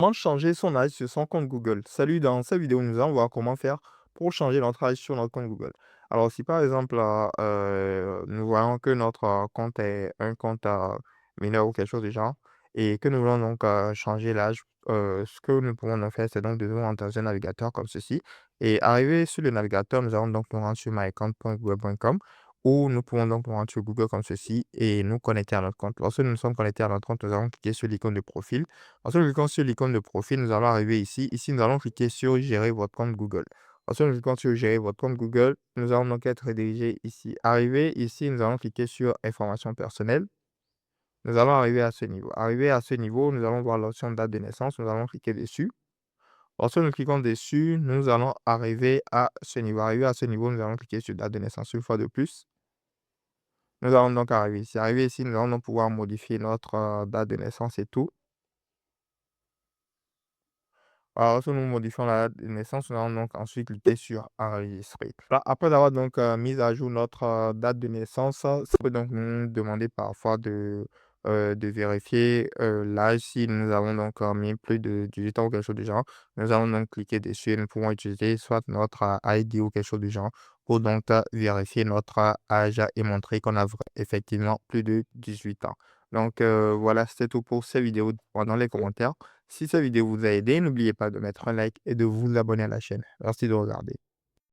Comment changer son âge sur son compte Google? Salut, dans cette vidéo, nous allons voir comment faire pour changer notre âge sur notre compte Google. Alors, si par exemple, nous voyons que notre compte est un compte mineur ou quelque chose du genre, et que nous voulons donc changer l'âge, ce que nous pouvons donc faire, c'est donc de nous rendre dans un navigateur comme ceci. Et arrivé sur le navigateur, nous allons donc nous rendre sur myaccount.google.com où nous pouvons donc nous rendre sur Google comme ceci et nous connecter à notre compte. Lorsque nous sommes connectés à notre compte, nous allons cliquer sur l'icône de profil. Ensuite, cliquons sur l'icône de profil, nous allons arriver ici. Ici, nous allons cliquer sur gérer votre compte Google. Ensuite, nous cliquons sur gérer votre compte Google. Nous allons donc être redirigés ici. Arrivé ici, nous allons cliquer sur informations personnelles. Nous allons arriver à ce niveau. Arrivé à ce niveau, nous allons voir l'option date de naissance. Nous allons cliquer dessus. Lorsque nous cliquons dessus, nous allons arriver à ce niveau. Arrivé à ce niveau, nous allons cliquer sur date de naissance une fois de plus. Nous allons donc arriver ici. Arrivé ici, nous allons donc pouvoir modifier notre date de naissance et tout. Alors, lorsque nous modifions la date de naissance, nous allons donc ensuite cliquer sur enregistrer. Là, après avoir donc mis à jour notre date de naissance, ça peut donc nous demander parfois de vérifier l'âge. Si nous avons donc mis plus de 18 ans ou quelque chose du genre, nous allons donc cliquer dessus et nous pouvons utiliser soit notre ID ou quelque chose du genre pour donc vérifier notre âge et montrer qu'on a effectivement plus de 18 ans. Donc voilà, c'était tout pour cette vidéo. Dans les commentaires. Si cette vidéo vous a aidé, n'oubliez pas de mettre un like et de vous abonner à la chaîne. Merci de regarder.